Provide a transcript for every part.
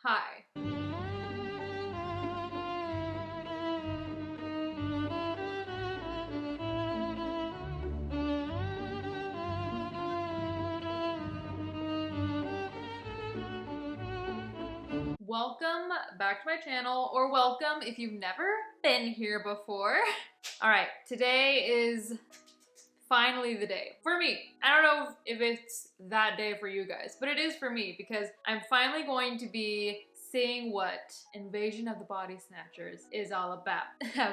Hi. Welcome back to my channel, or welcome if you've never been here before. All right, today is finally the day for me. I don't know if it's that day for you guys, but it is for me because I'm finally going to be seeing what Invasion of the Body Snatchers is all about.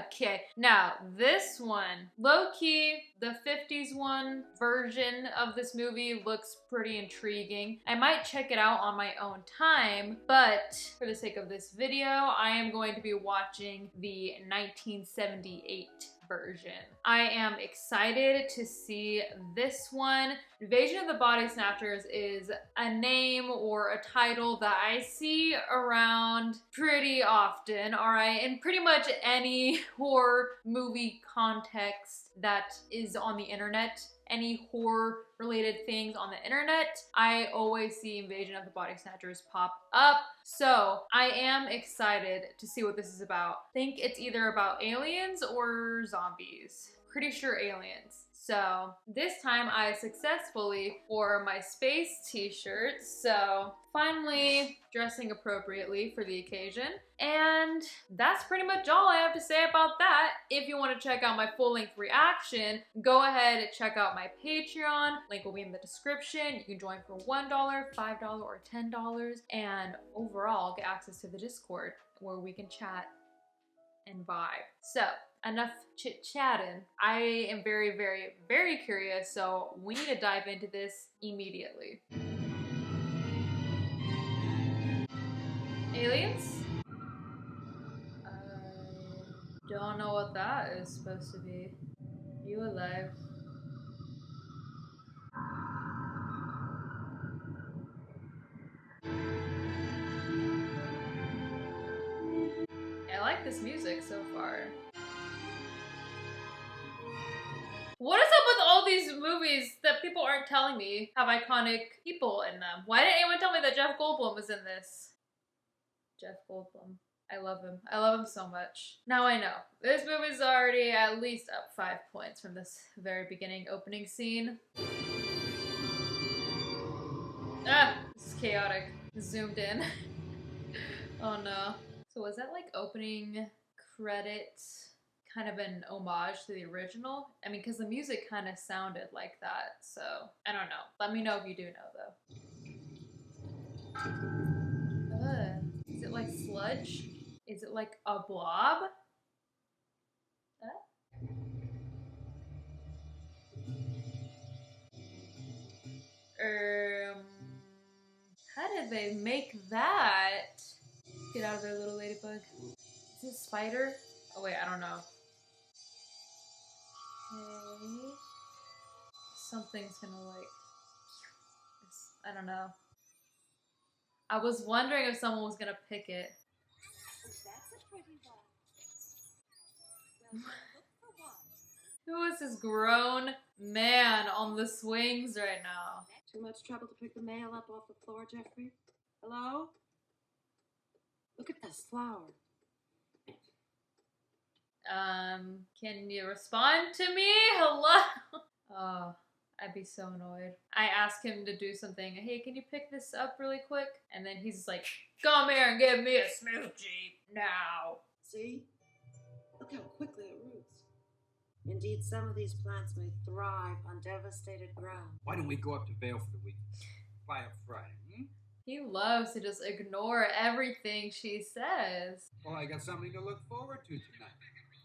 Okay, now this one, low-key, the 50s one version of this movie looks pretty intriguing. I might check it out on my own time, but for the sake of this video, I am going to be watching the 1978 version. I am excited to see this one. Invasion of the Body Snatchers is a name or a title that I see around pretty often, all right? In pretty much any horror movie context that is on the internet, any horror related things on the internet, I always see Invasion of the Body Snatchers pop up. So I am excited to see what this is about. I think it's either about aliens or zombies. Pretty sure aliens. So this time I successfully wore my space t-shirt, so finally dressing appropriately for the occasion. And that's pretty much all I have to say about that. If you want to check out my full-length reaction, go ahead and check out my Patreon. Link will be in the description. You can join for $1, $5, or $10, and overall get access to the Discord where we can chat and vibe. So enough chit-chatting. I am very, very, very curious, so we need to dive into this immediately. Aliens? I don't know what that is supposed to be. You alive? I like this music so far. What is up with all these movies that people aren't telling me have iconic people in them? Why didn't anyone tell me that Jeff Goldblum was in this? Jeff Goldblum. I love him. I love him so much. Now I know. This movie's already at least up 5 points from this very beginning opening scene. Ah! This is chaotic. Zoomed in. Oh no. So was that like opening credits kind of an homage to the original? I mean, because the music kind of sounded like that, so I don't know. Let me know if you do know though. Is it like sludge? Is it like a blob? How did they make that? Get out of there, little ladybug. Is it a spider? Oh wait, I don't know. Okay. Something's gonna like... I don't know. I was wondering if someone was gonna pick it. Who is this grown man on the swings right now? Too much trouble to pick the mail up off the floor, Jeffrey? Hello? Look at this flower. Can you respond to me? Hello? Oh, I'd be so annoyed. I ask him to do something. Hey, can you pick this up really quick? And then he's like, come here and give me a smoochie now. See? Look how quickly it roots. Indeed, some of these plants may thrive on devastated ground. Why don't we go up to Vale for the week? Fly up Friday, hmm? He loves to just ignore everything she says. Well, I got something to look forward to tonight.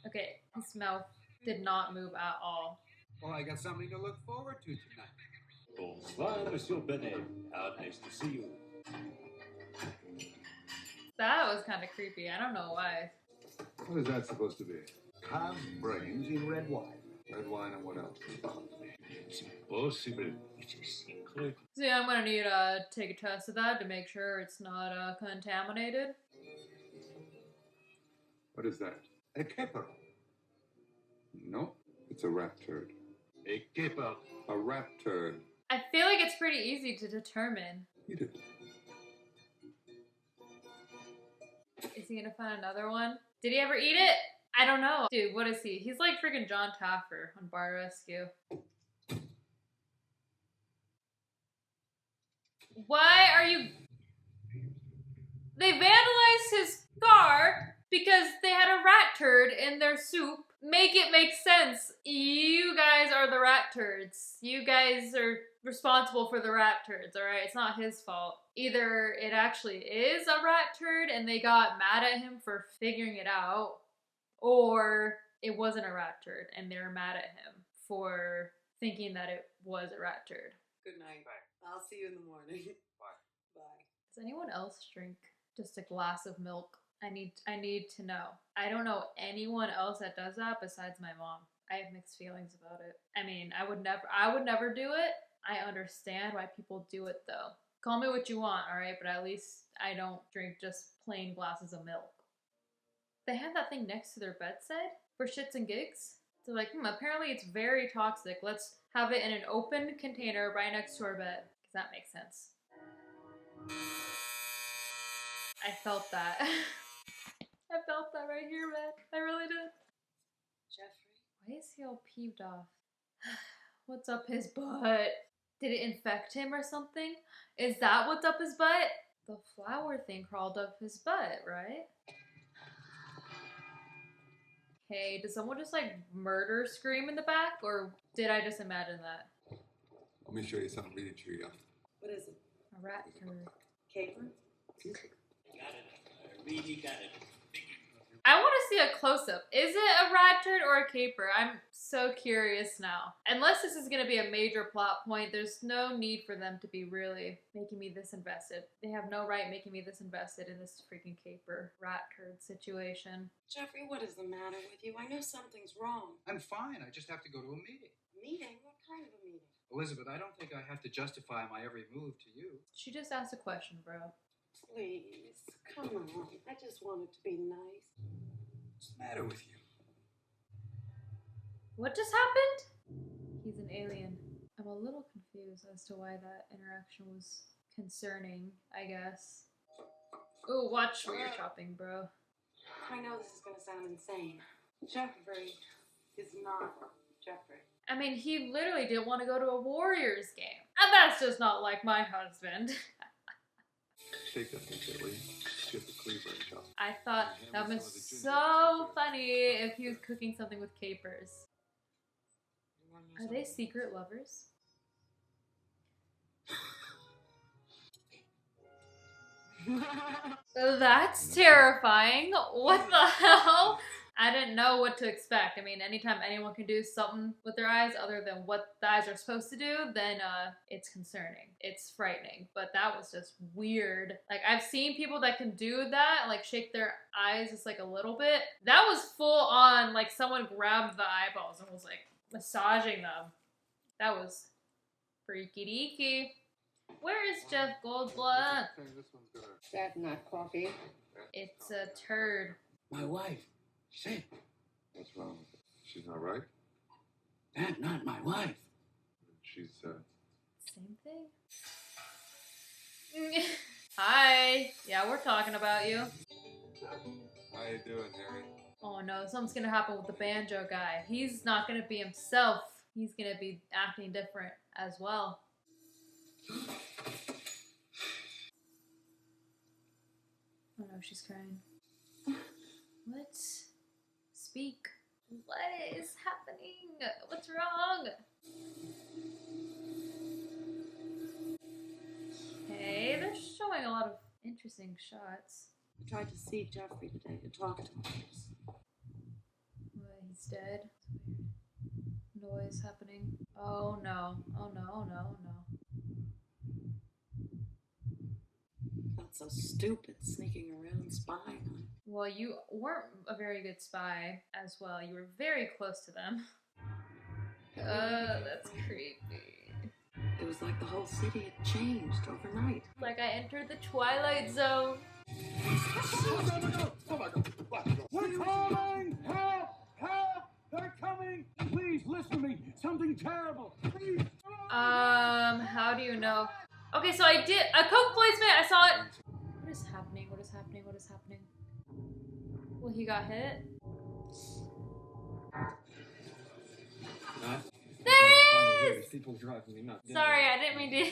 Okay, his mouth did not move at all. Well, I got something to look forward to tonight. Bonsoir, Monsieur Benet. How nice to see you. That was kind of creepy. I don't know why. What is that supposed to be? Calves brains in red wine. Red wine and what else? It's impossible. It is secret. See, I'm gonna need to take a test of that to make sure it's not contaminated. What is that? A caper. No, it's a rat turd. A caper. A rat turd. I feel like it's pretty easy to determine. Eat it. Is he gonna find another one? Did he ever eat it? I don't know. Dude, what is he? He's like freaking John Taffer on Bar Rescue. Why are you... They vandalized his car because they had a rat turd in their soup. Make it make sense. You guys are the rat turds. You guys are responsible for the rat turds, alright? It's not his fault. Either it actually is a rat turd and they got mad at him for figuring it out, or it wasn't a rat turd and they were mad at him for thinking that it was a rat turd. Good night. Bye. I'll see you in the morning. Bye. Bye. Does anyone else drink just a glass of milk? I need to know. I don't know anyone else that does that besides my mom. I have mixed feelings about it. I mean, I would never do it. I understand why people do it though. Call me what you want, alright? But at least I don't drink just plain glasses of milk. They have that thing next to their bedside for shits and gigs. They're like, apparently it's very toxic. Let's have it in an open container right next to our bed. Because that makes sense. I felt that. I felt that right here, man. I really did. Jeffrey? Why is he all peeved off? What's up his butt? Did it infect him or something? Is that what's up his butt? The flower thing crawled up his butt, right? Hey, did someone just like murder scream in the back, or did I just imagine that? Let me show you something really cheery. What is it? A rat turd. Caper? Got it. I really got it. I want to see a close-up. Is it a rat turd or a caper? I'm so curious now. Unless this is going to be a major plot point, there's no need for them to be really making me this invested. They have no right making me this invested in this freaking caper rat turd situation. Jeffrey, what is the matter with you? I know something's wrong. I'm fine. I just have to go to a meeting. Meeting? What kind of a meeting? Elizabeth, I don't think I have to justify my every move to you. She just asked a question, bro. Please, come on. I just wanted to be nice. What's the matter with you? What just happened? He's an alien. I'm a little confused as to why that interaction was concerning, I guess. Ooh, watch where you're chopping, bro. I know this is going to sound insane. Jeffrey is not Jeffrey. I mean, he literally didn't want to go to a Warriors game. And that's just not like my husband. Shake that thing gently. Get the cleaver and chop. I thought that was so funny if he was cooking something with capers. Are they secret lovers? That's terrifying. What the hell? I didn't know what to expect. I mean, anytime anyone can do something with their eyes other than what the eyes are supposed to do, then it's concerning. It's frightening. But that was just weird. Like, I've seen people that can do that, like shake their eyes just like a little bit. That was full on, like someone grabbed the eyeballs and was like massaging them. That was freaky deaky. Where is Jeff Goldblatt? That's not coffee. It's a turd. My wife. Say, What's wrong with it? She's not right? that's not my wife. She's, Same thing. Hi. Yeah, we're talking about you. How you doing, Harry? Oh no, something's gonna happen with the banjo guy. He's not gonna be himself. He's gonna be acting different as well. Oh no, she's crying. What? Speak. What is happening? What's wrong? Hey, they're showing a lot of interesting shots. I tried to see Jeffrey today to talk to him. What, he's dead? Noise happening. Oh no. Oh no, oh no, oh no. Felt so stupid sneaking around spying on him. Well, you weren't a very good spy as well. You were very close to them. That's creepy. It was like the whole city had changed overnight. Like I entered the Twilight Zone. We're calling! Help! Help! They're coming! Please listen to me. Something terrible. Please. How do you know? Okay, so I did a Coke placement. I saw it. What is happening? What is happening? What is happening? Well, he got hit. There it is! People driving me nuts. Sorry, I didn't mean to.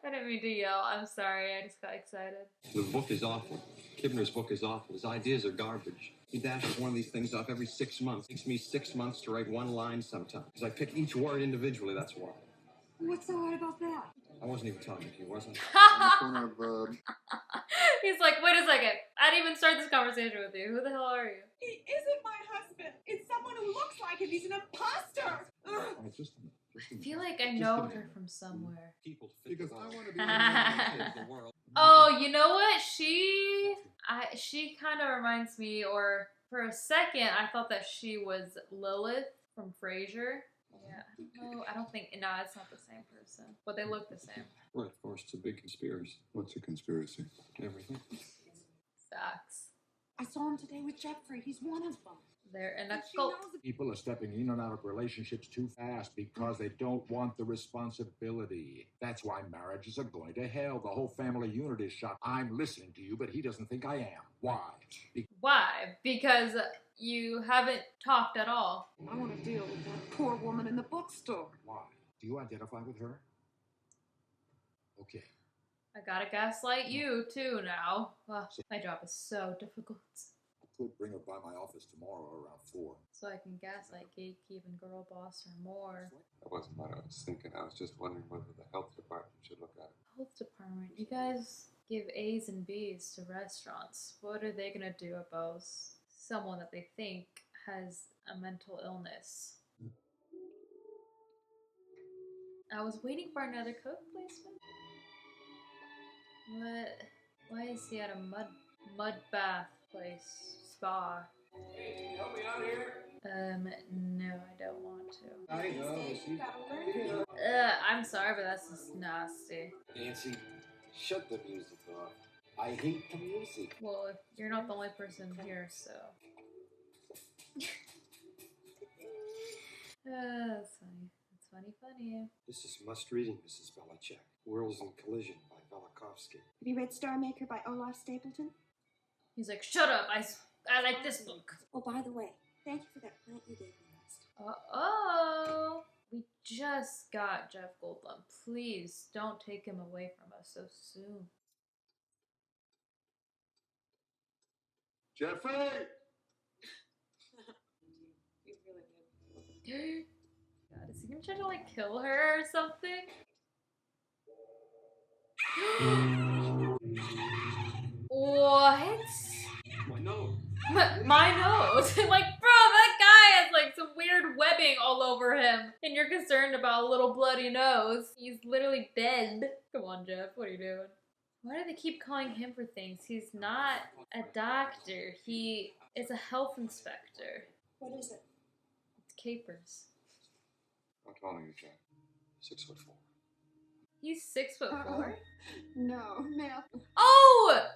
I didn't mean to yell. I'm sorry. I just got excited. The book is awful. Kibner's book is awful. His ideas are garbage. He dashes one of these things off every 6 months. It takes me 6 months to write one line sometimes. I pick each word individually, that's why. What's so hard about that? I wasn't even talking to you, was I? He's like, wait a second. I didn't even start this conversation with you. Who the hell are you? He isn't my husband. It's someone who looks like him. He's an imposter. Oh, just I feel like I know her from somewhere. People because I want to be the world. Oh, you know what? She kind of reminds me, or for a second, I thought that she was Lilith from Frasier. Yeah. No, I don't think. No, it's not the same person, but they look the same. Right, of course, it's a big conspiracy. What's a conspiracy? Everything. Facts. I saw him today with Jeffrey. He's one of them. They're in a And she cult. knows it. People are stepping in and out of relationships too fast because they don't want the responsibility. That's why marriages are going to hell. The whole family unit is shot. I'm listening to you, but he doesn't think I am. Why? Why? Because you haven't talked at all. I want to deal with that poor woman in the bookstore. Why? Do you identify with her? Okay. I gotta gaslight you too now. Ugh, my job is so difficult. I could bring her by my office tomorrow around 4. So I can gaslight, gatekeep, and girl boss her more. That wasn't what I was thinking. I was just wondering whether the health department should look at it. Health department, you guys give A's and B's to restaurants. What are they gonna do about someone that they think has a mental illness? I was waiting for another Coke placement. What? Why is he at a mud bath place? Spa. Hey, can you help me out here? No, I don't want to. I know. I'm sorry, but that's just nasty. Nancy, shut the music off. I hate the music. Well, if you're not the only person here, so. That's funny. That's funny. This is must-reading, Mrs. Belichick. Worlds in Collision by Velikovsky. Have you read Star Maker by Olaf Stapleton? He's like, shut up, I like this book. Oh, by the way, thank you for that plant you gave me last. Uh-oh. We just got Jeff Goldblum. Please don't take him away from us so soon. Jeffrey! You really did. God, is he gonna try to like kill her or something? What? My nose. My nose. Like, bro, that guy has like some weird webbing all over him. And you're concerned about a little bloody nose. He's literally dead. Come on, Jeff, what are you doing? Why do they keep calling him for things? He's not a doctor. He is a health inspector. What is it? It's capers. How tall are you, Jack? 6'4". He's 6'4". No, math. Oh!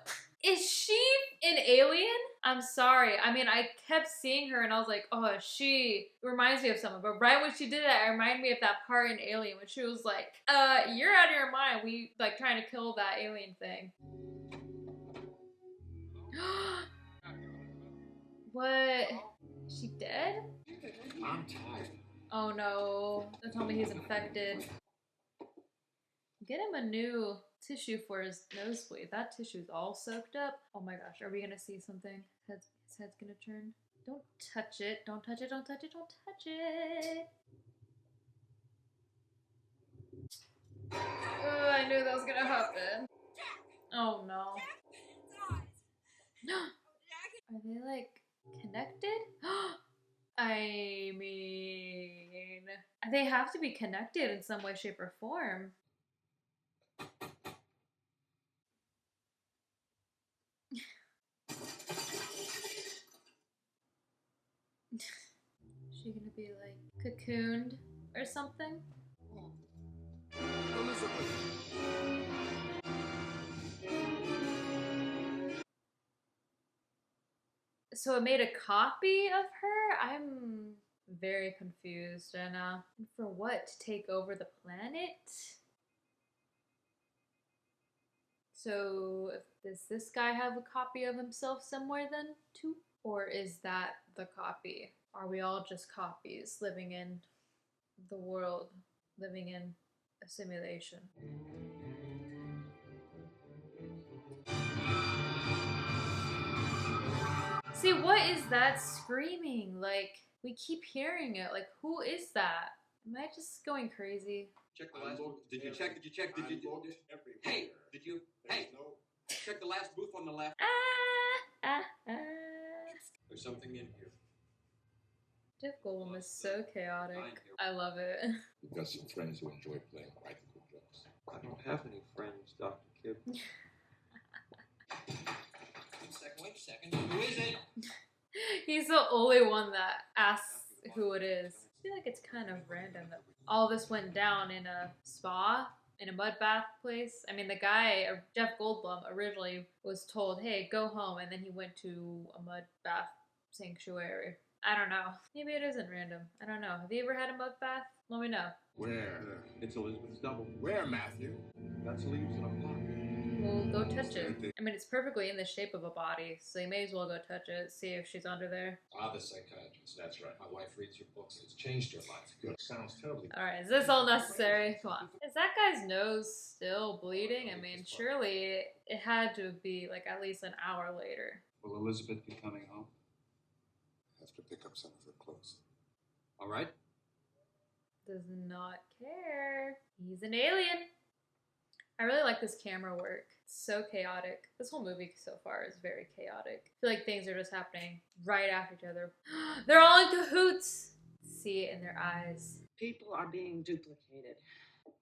Is she an alien? I'm sorry. I mean, I kept seeing her and I was like, oh, she reminds me of someone. But right when she did that, it reminded me of that part in Alien when she was like, you're out of your mind. We like trying to kill that alien thing. What? Is she dead? I'm tired. Oh no. Don't tell me he's infected. Get him a new tissue for his nosebleed. That tissue's all soaked up. Oh my gosh, are we gonna see something? His head's gonna turn. Don't touch it. Don't touch it. Don't touch it. Don't touch it. Oh, I knew that was gonna happen. Oh no. Are they like connected? I mean, they have to be connected in some way, shape, or form. Is she gonna be like cocooned or something? So it made a copy of her? I'm very confused, and for what? To take over the planet? So does this guy have a copy of himself somewhere then, too? Or is that the copy? Are we all just copies living in the world, living in a simulation? See, what is that screaming? Like, we keep hearing it. Like, who is that? Am I just going crazy? Check the last booth. Did you check? Hey, did you? Hey, check the last booth on the left. There's something in here. Jeff Goldblum is so chaotic. I love it. You've got some friends who enjoy playing practical jokes. I don't have any friends, Dr. Kib. Wait a second. Who is it? He's the only one that asks who it is. I feel like it's kind of random that all this went down in a spa, in a mud bath place. I mean, the guy, Jeff Goldblum, originally was told, hey, go home, and then he went to a mud bath sanctuary. I don't know. Maybe it isn't random. I don't know. Have you ever had a mud bath? Let me know. Where? It's Elizabeth's double. Where, Matthew? That's leaves in a pot. Well, go touch it. I mean, it's perfectly in the shape of a body, so you may as well go touch it, see if she's under there. Ah, the psychiatrist. That's right. My wife reads your books. It's changed her life. Good. Sounds terribly. Alright, is this all necessary? Come on. Is that guy's nose still bleeding? I mean, surely it had to be like at least an hour later. Will Elizabeth be coming home? Have to pick up some of her clothes. All right. Does not care. He's an alien. I really like this camera work. It's so chaotic. This whole movie so far is very chaotic. I feel like things are just happening right after each other. They're all in cahoots. See it in their eyes. People are being duplicated.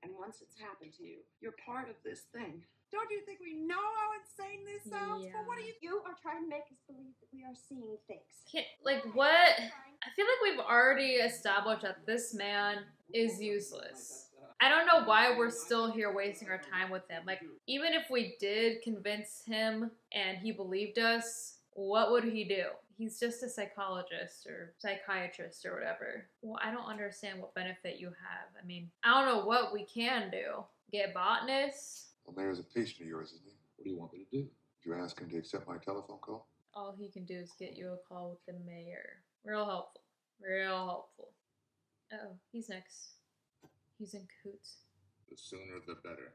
And once it's happened to you, you're part of this thing. Don't you think we know how insane this sounds? Yeah. But what do you? You are trying to make us believe that we are seeing things. Can't, like, what? I feel like we've already established that this man is useless. I don't know why we're still here wasting our time with him. Like, even if we did convince him and he believed us, what would he do? He's just a psychologist or psychiatrist or whatever. Well, I don't understand what benefit you have. I mean, I don't know what we can do. Get botanists? Well, Mayor's a patient of yours, isn't he? What do you want me to do? Did you ask him to accept my telephone call? All he can do is get you a call with the mayor. Real helpful. Real helpful. Uh-oh, he's next. He's in cahoots. The sooner the better.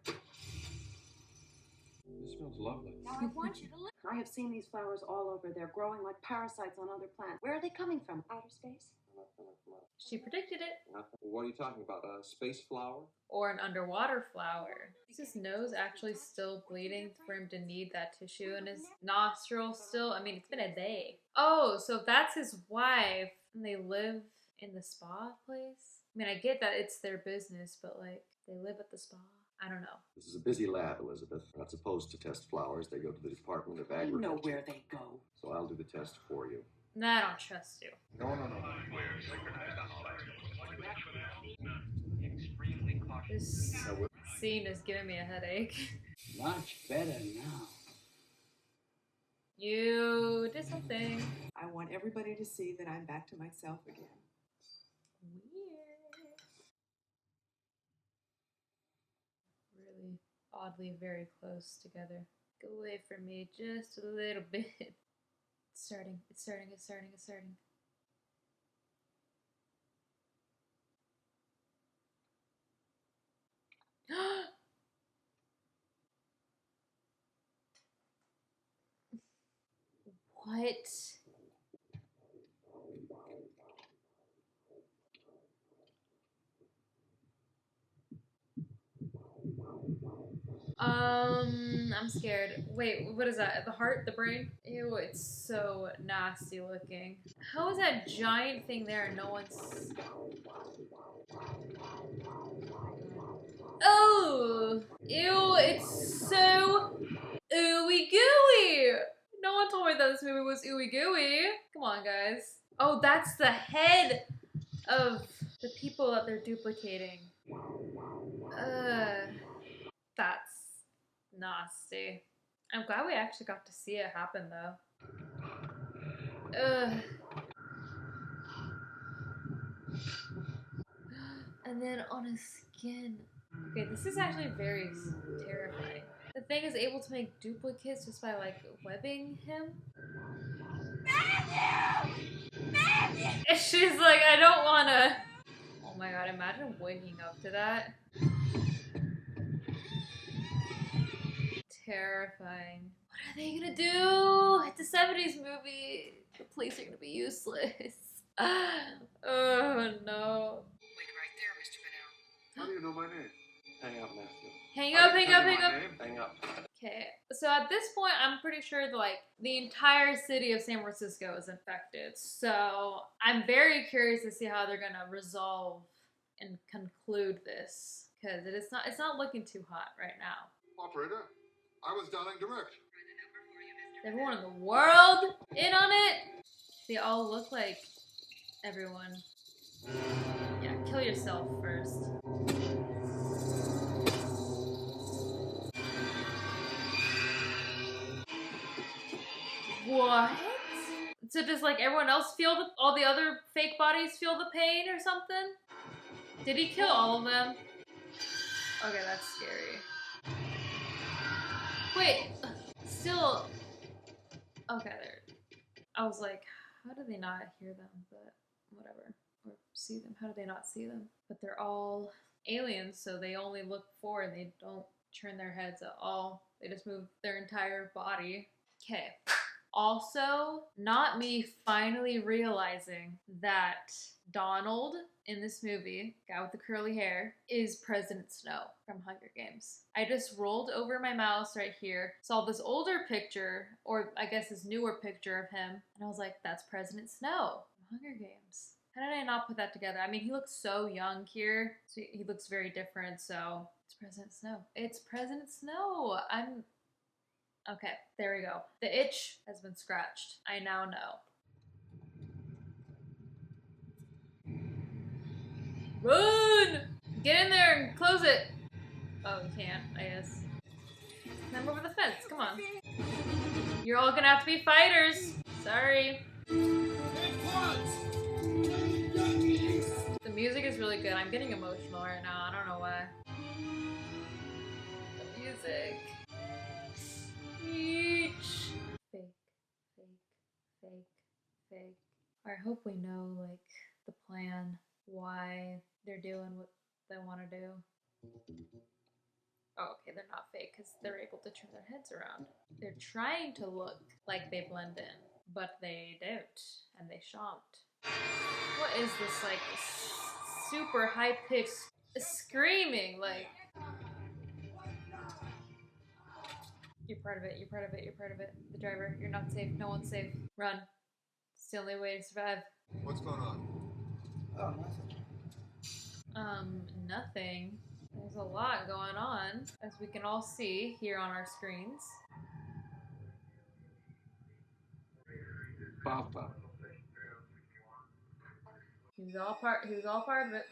This smells lovely. Now I want you to look. I have seen these flowers all over. They're growing like parasites on other plants. Where are they coming from? Outer space. She predicted it. What are you talking about? A space flower? Or an underwater flower. Is his nose actually still bleeding for him to need that tissue in his nostril still? I mean, it's been a day. Oh, so that's his wife and they live in the spa place? I mean, I get that it's their business, but like, they live at the spa? I don't know. This is a busy lab, Elizabeth. They're not supposed to test flowers. They go to the Department of I Agriculture. know where they go. So I'll do the test for you. Nah, I don't trust you. No. This scene is giving me a headache. Much better now. You did something. I want everybody to see that I'm back to myself again. Weird. Really oddly very close together. Go away from me just a little bit. It's starting. What? I'm scared. Wait, what is that? The heart? The brain? Ew, it's so nasty looking. How is that giant thing there and no one's... Oh! Ew, it's so ooey gooey! No one told me that this movie was ooey gooey. Come on, guys. Oh, that's the head of the people that they're duplicating. That's nasty. I'm glad we actually got to see it happen, though. And then on his skin. Okay, this is actually very terrifying. The thing is able to make duplicates just by, like, webbing him. And she's like, I don't wanna. Oh my god, imagine waking up to that. Terrifying. What are they gonna do? It's a 70s movie. The police are gonna be useless. Oh no. Wait right there, Mr. Fennell. How do you know my name? Hang up, Matthew. Hang up, hang up, hang up. Hang up. Okay, so at this point, I'm pretty sure that, like, the entire city of San Francisco is infected. So I'm very curious to see how they're gonna resolve and conclude this, because it's not looking too hot right now. Operator, I was dialing direct. Everyone in the world in on it? They all look like everyone. Yeah, kill yourself first. What? So does, like, everyone else feel all the other fake bodies feel the pain or something? Did he kill all of them? Okay, that's scary. Wait, still. Okay, there. I was like, how do they not hear them? But whatever. Or see them. How do they not see them? But they're all aliens, so they only look forward. They don't turn their heads at all. They just move their entire body. Okay. Also, not me finally realizing that Donald in this movie, guy with the curly hair, is President Snow from Hunger Games. I just rolled over my mouse right here, saw this older picture, or I guess this newer picture of him, and I was like, that's President Snow from Hunger Games. How did I not put that together? I mean, he looks so young here, so he looks very different, so it's President Snow. It's President Snow! Okay, there we go. The itch has been scratched. I now know. Run! Get in there and close it! Oh, you can't, I guess. Climb over the fence, come on. You're all gonna have to be fighters. Sorry. The music is really good. I'm getting emotional right now. I don't know why. The music. Each. Fake, fake, fake, fake. I hope we know, like, the plan, why they're doing what they want to do. Oh, okay, they're not fake because they're able to turn their heads around. They're trying to look like they blend in, but they don't, and they shan't. What is this, like, super high-pitched screaming, like... You're part of it, you're part of it, you're part of it. The driver, you're not safe, no one's safe. Run. It's the only way to survive. What's going on? Oh, nothing. Nothing. There's a lot going on, as we can all see here on our screens. Papa. He was all part of it.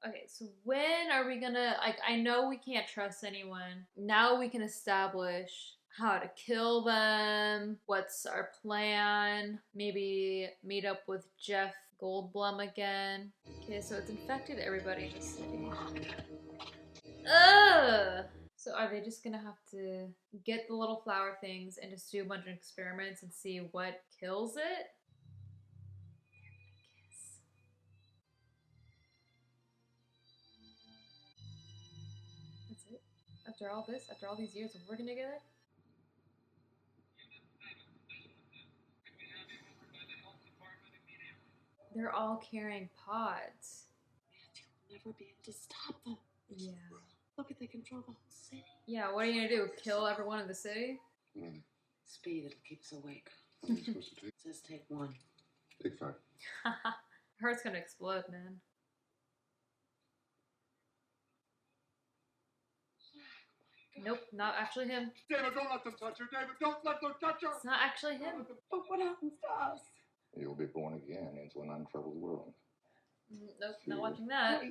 Okay, so when are we gonna, like, I know we can't trust anyone. Now we can establish how to kill them, what's our plan, maybe meet up with Jeff Goldblum again. Okay, so it's infected everybody in the city. Ugh! So are they just gonna have to get the little flower things and just do a bunch of experiments and see what kills it? That's it? After all this, after all these years of working together? They're all carrying pods. Matthew will never be able to stop them. Yeah. Look at they control the whole city. Yeah, what are you gonna do? Kill everyone in the city? Speed, it'll keep us awake. How many supposed to take? Says take one. Take 5. Heart's gonna explode, man. Nope, not actually him. David, don't let them touch you. David, don't let them touch you. It's not actually him. But what happens to us? You'll be born again into an untroubled world. Nope, not watching that.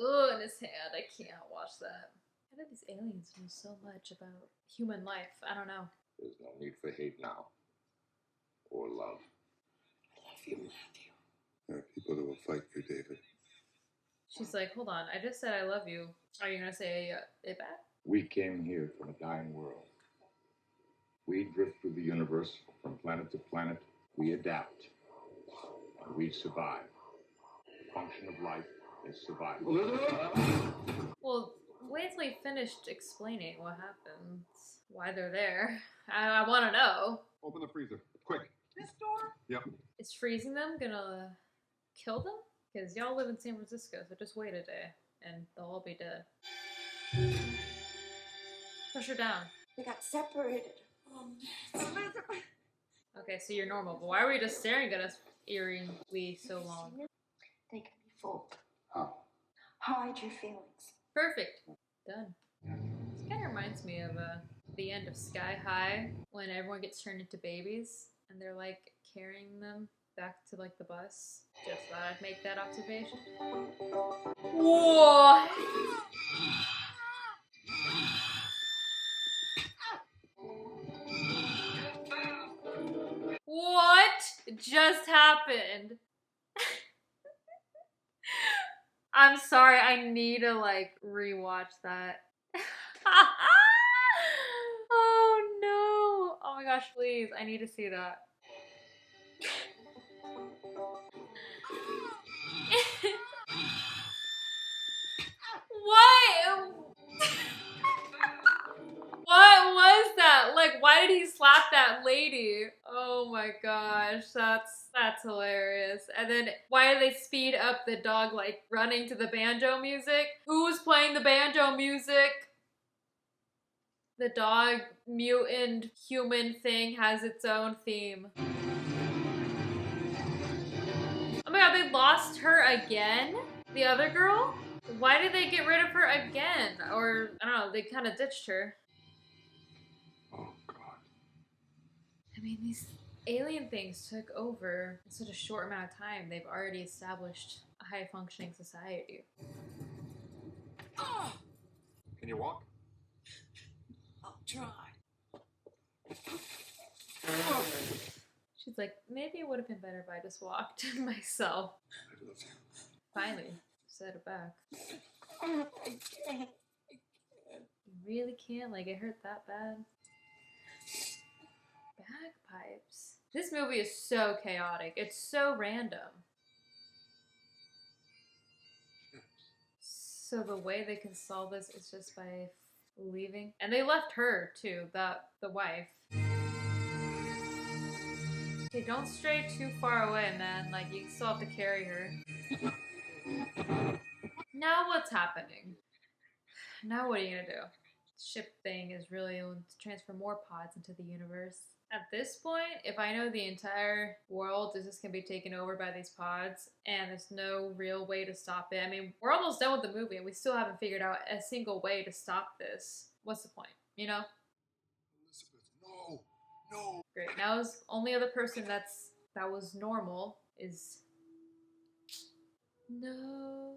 Oh, in his hand. I can't watch that. How do these aliens know so much about human life? I don't know. There's no need for hate now. Or love. I love you, Matthew. There are people that will fight you, David. She's like, hold on, I just said I love you. Are you gonna say it back? We came here from a dying world. We drift through the universe from planet to planet. We adapt. We survive. The function of life is survival. Well, wait till he finished explaining what happens, why they're there. I want to know. Open the freezer, quick. This door? Yep. Is freezing them gonna kill them? Because y'all live in San Francisco, so just wait a day and they'll all be dead. Push her down. We got separated. Elizabeth! Okay, so you're normal, but why were you just staring at us eerily so long? They can be fooled. How? Hide your feelings. Perfect. Done. This kind of reminds me of the end of Sky High when everyone gets turned into babies and they're like carrying them back to like the bus. Just thought I'd make that observation. Whoa! What just happened? I'm sorry, I need to like rewatch that. Oh no! Oh my gosh, please, I need to see that. What? What was that? Like, why did he slap that lady? Oh my gosh, that's hilarious. And then why do they speed up the dog like running to the banjo music? Who's playing the banjo music? The dog mutant human thing has its own theme. Oh my god, they lost her again? The other girl? Why did they get rid of her again? Or, I don't know, they kind of ditched her. Oh, God. I mean, these alien things took over in such a short amount of time. They've already established a high-functioning society. Can you walk? I'll try. She's like, maybe it would have been better if I just walked myself. I love you. Finally, set it back. I can't. You really can't? Like, it hurt that bad? Bagpipes. This movie is so chaotic. It's so random. So the way they can solve this is just by leaving. And they left her, too, the wife. Okay, don't stray too far away, man. Like, you still have to carry her. Now what's happening? Now what are you gonna do? Ship thing is really to transfer more pods into the universe. At this point, if I know the entire world is just gonna be taken over by these pods and there's no real way to stop it, I mean, we're almost done with the movie and we still haven't figured out a single way to stop this. What's the point, you know? Elizabeth, no, no. Great. Now, the only other person that was normal is... No...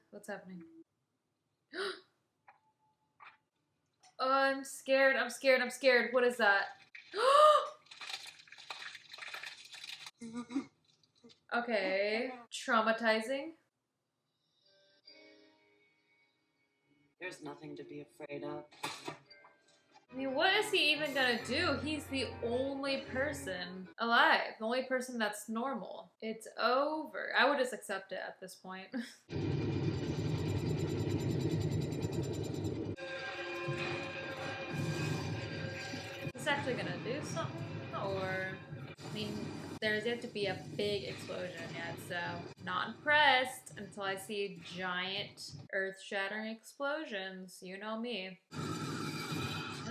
what's happening? Oh, I'm scared, I'm scared, I'm scared. What is that? Okay. Traumatizing. There's nothing to be afraid of. I mean, what is he even gonna do? He's the only person alive. The only person that's normal. It's over. I would just accept it at this point. Is actually gonna do something? Or, I mean, there's yet to be a big explosion yet, so not impressed until I see giant earth-shattering explosions. You know me.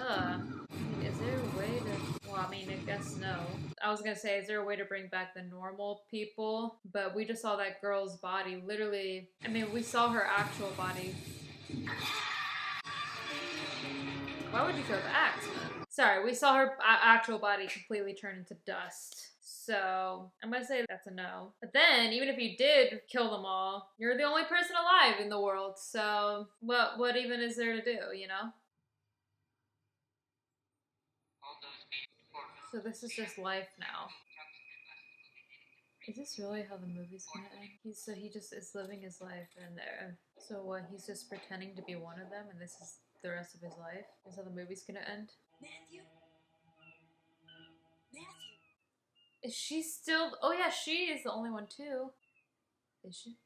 I mean, is there a way to... Well, I mean, I guess no. I was gonna say, is there a way to bring back the normal people? But we just saw that girl's body literally... I mean, we saw her actual body. Why would you throw the axe, man? Sorry, we saw her actual body completely turn into dust. So, I'm gonna say that's a no. But then, even if you did kill them all, you're the only person alive in the world. So, what even is there to do, you know? So this is just life now. Is this really how the movie's gonna end? He just is living his life and there. So what, he's just pretending to be one of them and this is the rest of his life? Is how the movie's gonna end? Matthew? Is she still? Oh yeah, she is the only one too. Is she?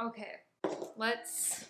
Okay, let's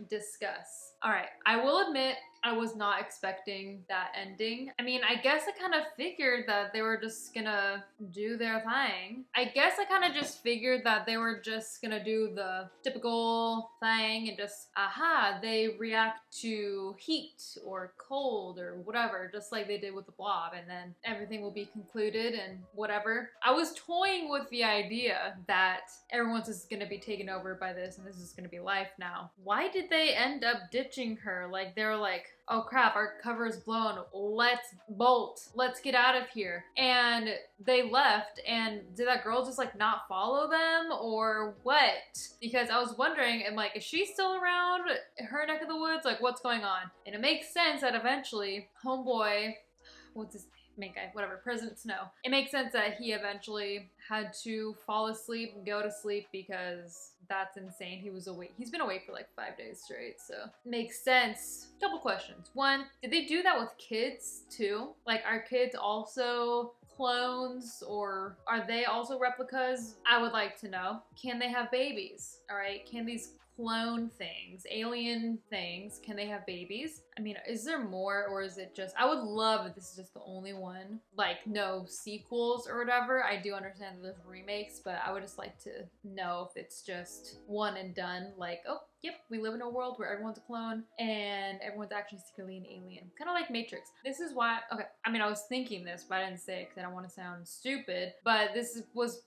discuss. All right, I will admit I was not expecting that ending. I mean, I guess I kind of figured that they were just gonna do their thing. I guess I kind of just figured that they were just gonna do the typical thing and just, aha, they react to heat or cold or whatever, just like they did with the Blob, and then everything will be concluded and whatever. I was toying with the idea that everyone's just gonna be taken over by this and this is gonna be life now. Why did they end up ditching her? Like, they were like, oh crap, our cover is blown, let's bolt, let's get out of here. And they left, and did that girl just like not follow them or what? Because I was wondering, I'm like, is she still around her neck of the woods? Like, what's going on? And it makes sense that eventually homeboy, what's his main guy, whatever, President Snow. It makes sense that he eventually had to fall asleep and go to sleep because that's insane. He was awake. He's been awake for like 5 days straight, so makes sense. Couple questions. One, did they do that with kids too? Like, are kids also clones or are they also replicas? I would like to know. Can they have babies? All right, can these clone things, alien things, can they have babies? I mean, is there more or is it just, I would love if this is just the only one, like no sequels or whatever. I do understand that there's remakes, but I would just like to know if it's just one and done, like, oh, yep, we live in a world where everyone's a clone and everyone's actually secretly an alien. Kind of like Matrix. This is why, okay, I mean, I was thinking this, but I didn't say it because I don't want to sound stupid, but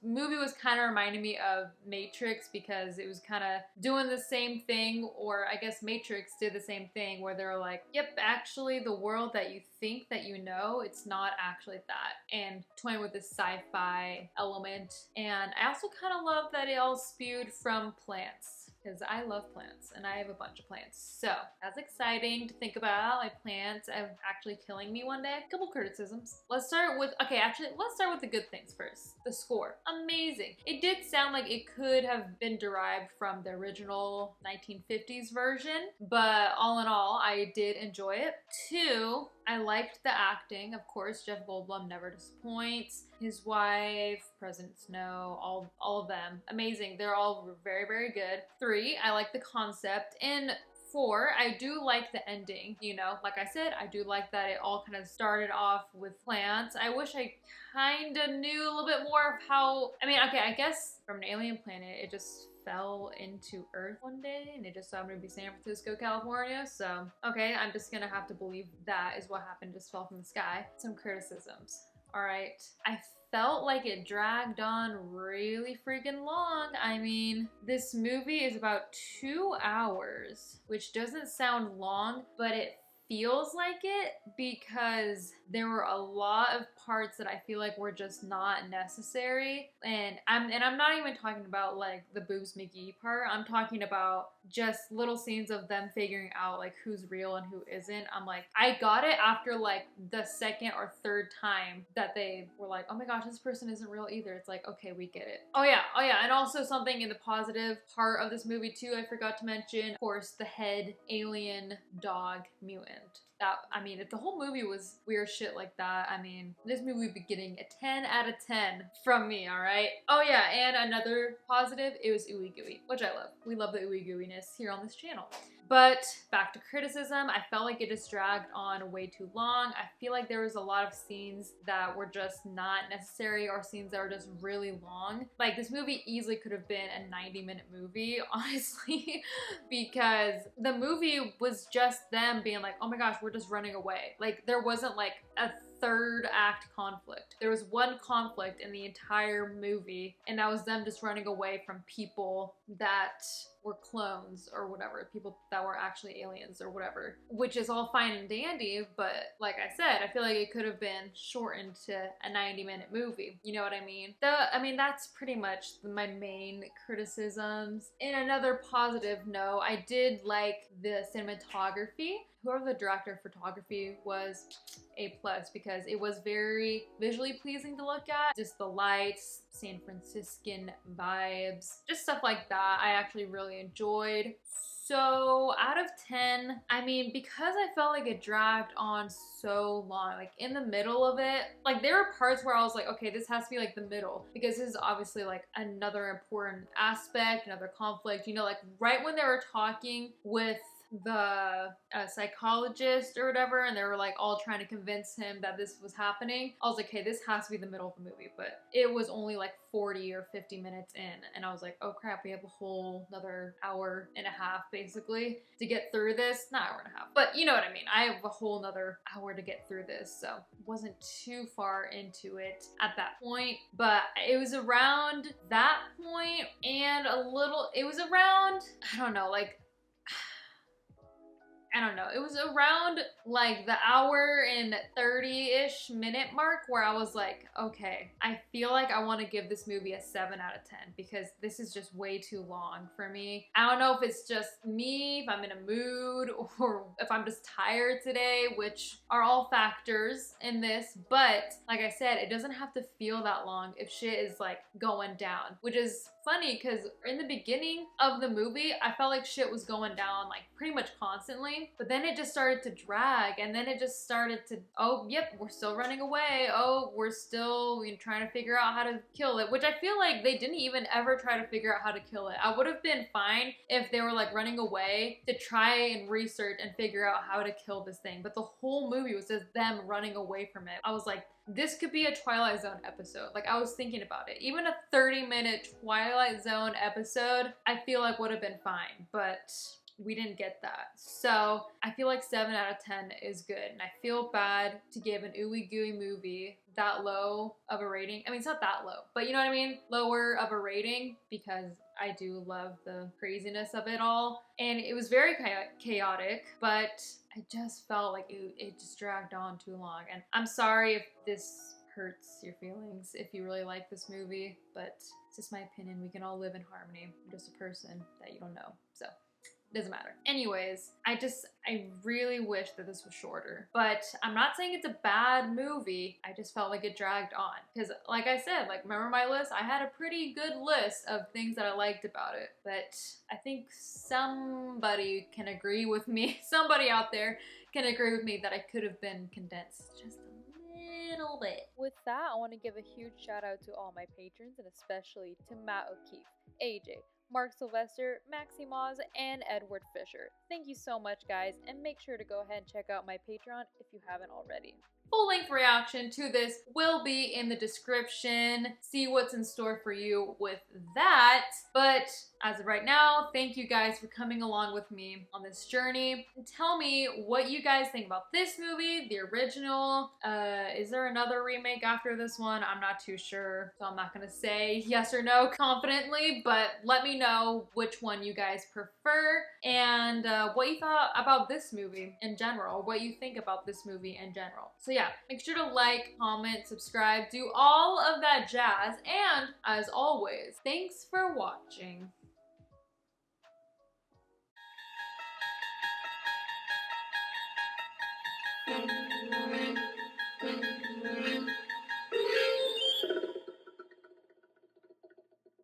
movie was kind of reminding me of Matrix because it was kind of doing the same thing, or I guess Matrix did the same thing where they're like, yep, actually the world that you think that you know, it's not actually that, and toying with this sci-fi element. And I also kind of love that it all spewed from plants, because I love plants and I have a bunch of plants. So that's exciting to think about, like plants actually killing me one day. A couple criticisms. Let's start with the good things first. The score, amazing. It did sound like it could have been derived from the original 1950s version, but all in all, I did enjoy it. Two, I liked the acting. Of course, Jeff Goldblum never disappoints. His wife, President Snow, all of them, amazing. They're all very, very good. Three, I like the concept. And four, I do like the ending. You know, like I said, I do like that it all kind of started off with plants. I wish I kind of knew a little bit more of how, I mean, okay, I guess from an alien planet, it just fell into Earth one day and it just happened to be San Francisco, California. So, okay, I'm just gonna have to believe that is what happened, just fell from the sky. Some criticisms. All right, I felt like it dragged on really freaking long. I mean, this movie is about 2 hours, which doesn't sound long, but it feels like it because there were a lot of parts that I feel like were just not necessary. And I'm not even talking about like the boobs McGee part. I'm talking about just little scenes of them figuring out like who's real and who isn't. I'm like, I got it after like the second or third time that they were like, oh my gosh, this person isn't real either. It's like, okay, we get it. Oh yeah, and also something in the positive part of this movie too, I forgot to mention, of course, the head alien dog mutant. That, I mean, if the whole movie was weird shit like that, I mean, this movie would be getting a 10 out of 10 from me, all right? Oh yeah, and another positive, it was ooey gooey, which I love. We love the ooey gooiness here on this channel. But back to criticism, I felt like it just dragged on way too long. I feel like there was a lot of scenes that were just not necessary or scenes that were just really long. Like this movie easily could have been a 90-minute movie, honestly, because the movie was just them being like, oh my gosh, we're just running away. Like there wasn't like a third act conflict. There was one conflict in the entire movie, and that was them just running away from people that were clones or whatever, people that were actually aliens or whatever, which is all fine and dandy, but like I said, I feel like it could have been shortened to a 90-minute movie. You know what I mean? That's pretty much my main criticisms. In another positive note, I did like the cinematography. Whoever the director of photography was, A+, because it was very visually pleasing to look at. Just the lights, San Franciscan vibes, just stuff like that I actually really enjoyed. So out of 10, I mean, because I felt like it dragged on so long, like in the middle of it, like there were parts where I was like, okay, this has to be like the middle, because this is obviously like another important aspect, another conflict, you know, like right when they were talking with the psychologist or whatever, and they were like all trying to convince him that this was happening, I was like, okay, this has to be the middle of the movie. But it was only like 40 or 50 minutes in, and I was like, oh crap, we have a whole another hour and a half basically to get through this. Not hour and a half, but you know what I mean. I have a whole another hour to get through this, so wasn't too far into it at that point. But it was around that point and a little, it was around, I don't know, like I don't know, it was around like the hour and 30-ish minute mark where I was like, okay, I feel like I want to give this movie a 7 out of 10 because this is just way too long for me. I don't know if it's just me, if I'm in a mood, or if I'm just tired today, which are all factors in this, but like I said, it doesn't have to feel that long if shit is like going down, which is funny because in the beginning of the movie, I felt like shit was going down like pretty much constantly, but then it just started to drag, and then it just started to, oh, yep, we're still running away. Oh, we're still trying to figure out how to kill it, which I feel like they didn't even ever try to figure out how to kill it. I would have been fine if they were like running away to try and research and figure out how to kill this thing, but the whole movie was just them running away from it. I was like, this could be a Twilight Zone episode. Like, I was thinking about it. Even a 30-minute Twilight Zone episode, I feel like would have been fine, but we didn't get that. So I feel like 7 out of 10 is good, and I feel bad to give an ooey gooey movie that low of a rating. I mean, it's not that low, but you know what I mean? Lower of a rating, because I do love the craziness of it all. And it was very chaotic, but I just felt like it just dragged on too long. And I'm sorry if this hurts your feelings if you really like this movie, but it's just my opinion. We can all live in harmony. I'm just a person that you don't know, so doesn't matter. Anyways, I really wish that this was shorter, but I'm not saying it's a bad movie. I just felt like it dragged on because, like I said, like, remember my list? I had a pretty good list of things that I liked about it, but I think somebody can agree with me. Somebody out there can agree with me that I could have been condensed just a little bit. With that, I want to give a huge shout out to all my patrons, and especially to Matt O'Keefe, AJ, Mark Sylvester, Maxie Moz, and Edward Fisher. Thank you so much, guys, and make sure to go ahead and check out my Patreon if you haven't already. Full-length reaction to this will be in the description. See what's in store for you with that. But as of right now, thank you guys for coming along with me on this journey. And tell me what you guys think about this movie, the original. Is there another remake after this one? I'm not too sure, so I'm not gonna say yes or no confidently, but let me know which one you guys prefer and what you thought about this movie in general, what you think about this movie in general. So yeah, make sure to like, comment, subscribe, do all of that jazz, and as always, thanks for watching. Thank